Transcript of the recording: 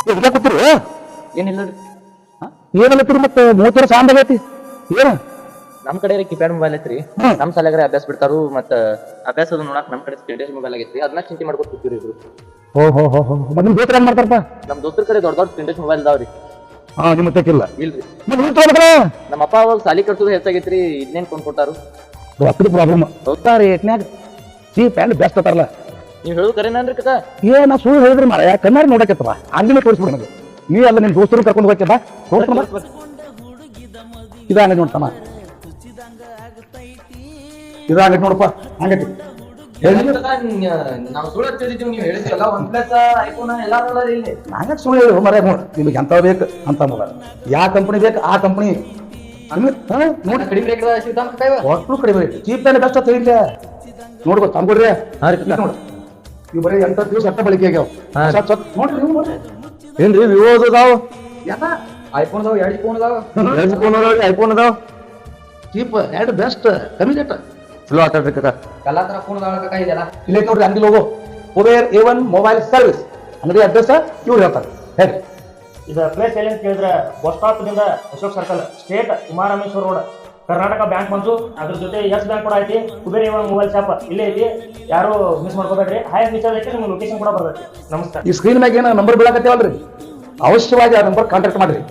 ಕೂತಿರು ಏನಿಲ್ಲ ರೀ. ಏನಲ್ಲತ್ತೀರಿ ಮತ್ತೆ 30 ವರ್ಷ ಆಗೈತಿ ಏನ ನಮ್ ಕಡೆ ರೀ ಕೀಪ್ಯಾಡ್ ಮೊಬೈಲ್ ಐತ್ರಿ. ನಮ್ ಸಾಲಾಗ್ರೆ ಅಭ್ಯಾಸ ಬಿಡ್ತಾರು ಮತ್ತ ಅಭ್ಯಾಸದ ನೋಡಕ್ ನಮ್ ಕಡೆ ಸ್ಟೇಟಸ್ ಮೊಬೈಲ್ ಆಗೈತ್ರಿ. ಅದನ್ನ ಚಿಂತೆ ಮಾಡ್ಕೊತ ಕೂತಿರಿ ಇಬ್ರು. ಓಹೋ ಮತ್ತೆ ನಿಮ್ ದೋಸ್ತರ ಏನ್ ಮಾಡ್ತಾರಪ್ಪ? ನಮ್ ದೋಸ್ತರ ಕಡೆ ದೊಡ್ಡ ಸ್ಟೇಟಸ್ ಮೊಬೈಲ್ ಇದಾವ್ರಿ. ನಿಮ್ಮ ತೆಕ್ಕಿಲ್ಲ ಇಲ್ರಿ. ನಮ್ಮ ನಮ್ಮ ಅಪ್ಪ ಅವಾಗ ಸಾಲಿ ಕಟ್ಸೋದು ಹೆಚ್ಚಾಗೈತ್ರಿ. ಇದನ್ನೇನ್ ಕೊಂಡ್ಕೊಟ್ಟಾರು ರೊಕ್ಕದ ಪ್ರಾಬ್ಲಮ್ ಹೋಗ್ತಾರಿ ಏಟ್ನ್ಯಾಗ ಚೀಪ್ ಆ್ಯಂಡ್ ಬೆಸ್ಟ್ ಅತ್ತಾರಲ್ಲ. ನೀವ್ ಹೇಳುದು ಕರೆನನ್ರಿ ಕಕ್ಕ? ನಾ ಸುಳ್ಳು ಹೇಳಿದ್ರಿ ಮಾರ ಯಾಕೆ ಕಣ್ಣಾರಿ ನೋಡಕತ್ತವ ಅಂಗಡಿನ ತೋರಿಸ್ಬಿಡ ನನಗೆ. ನೀ ಅಲ್ಲ ನಿಮ್ ದೋಸ್ತರು ಕರ್ಕೊಂಡು ಹೋಗ್ಯದ ಇದಾಗೈತಿ ನೋಡ್ತಮ್ಮ, ಇದಾಗೈತಿ ನೋಡಪ್ಪ. ಹಂಗೈತಿ ನಾವು ಸುಳ್ಳು ಹಚ್ಚಿದ್ದೀವಿ. ನೀವು ಹೇಳಿದ್ರಲ್ಲ ಒನ್ ಪ್ಲಸ್ ಐಫೋನ್ ಎಲ್ಲ ಇಲ್ಲಿ ನಾಗ ಸುಳ್ಳು ಹೇಳಿ ಮರ ನೋಡಿ. ನಿಮಗೆ ಎಂತ ಬೇಕು ಅಂತ ಮೊಬೈಲ್, ಯಾವ ಕಂಪನಿ ಬೇಕು ಆ ಕಂಪನಿ ನೋಡಿ. ಕಡಿಮೆ ರೇಟ್ ಒಟ್ಟು ಕಡಿಮೆ ರೇಟ್ ಚೀಪ್ ಆ್ಯಂಡ್ ಬೆಸ್ಟ್ ಅಂತ ಹೇಳಿದ್ದೆ. ನೋಡ್ಕೊ ತಂದ್ಕೊಡ್ರಿ. ನೋಡಿ ಇವ್ ಬರೀ ಎಂತ ದಿವಸ ಅಟ್ಟ ಬಳಕೆ ಆಗ್ಯಾವ ನೋಡ್ರಿ. ನೀವು ನೋಡ್ರಿ ಏನ್ರಿ ವಿವೋಸ್ ಅದಾವ, ಐಫೋನ್ ಅದಾವ, 2 ಫೋನ್ ಅದಾವ, ಐಫೋನ್ ಅದಾವ ಚೀಪ್ ಆ್ಯಂಡ್ ಬೆಸ್ಟ್ ಕಮ್ಮಿ ರೇಟ್ ಚಲೋ ಆಟಾಡ್ಬೇಕ. ಎಲ್ಲಾ ತರ ಫೋನ್ ಅದಾವ ಕಕ್ಕ. ಇದೆಲ್ಲ ಇಲ್ಲೇ ನೋಡ್ರಿ ಅಂಗಡಿ ಹೋಗೋ ಕುಬೇರ್ A1 ಮೊಬೈಲ್ ಸರ್ವಿಸ್ ಅಂಗಡಿ ಅಡ್ರೆಸ್ ಇವ್ರು ಹೇಳ್ತಾರೆ. ಹೇಳಿ ಇದು ಪ್ಲೇಸ್ ಎಲ್ಲಿ ಅಂತ ಕೇಳಿದ್ರೆ ಬಸ್ ಸ್ಟಾಪ್ ದಿಂದ ಅಶೋಕ್ ಸರ್ಕಲ್ ಸ್ಟೇಟ್ ಉಮಾರಾಮೇಶ್ವರ ರೋಡ್ ಕರ್ನಾಟಕ ಬ್ಯಾಂಕ್ ಮಂಜು ಅದ್ರ ಜೊತೆ ಎಸ್ ಬ್ಯಾಂಕ್ ಕೂಡ ಐತಿ. ಕುಬೇರ್ A1 ಮೊಬೈಲ್ ಶಾಪ್ ಇಲ್ಲೇ ಐತಿ. ಯಾರು ಮಿಸ್ ಮಾಡ್ಕೋಬೇಡ್ರಿ. ಹಾಯ್ ಫೀಚರ್ ಐತಿ. ನಿಮ್ಗೆ ಲೊಕೇಶನ್ ಕೂಡ ಬರ್ತೈತಿ. ನಮಸ್ಕಾರ. ಈ ಸ್ಕ್ರೀನ್ ಮ್ಯಾಗ ಏನೋ ನಂಬರ್ ಬೀಳಕತ್ತೇವಲ್ರಿ, ಅವಶ್ಯವಾಗಿ ಆ ನಂಬರ್ ಕಾಂಟ್ಯಾಕ್ಟ್ ಮಾಡ್ರಿ.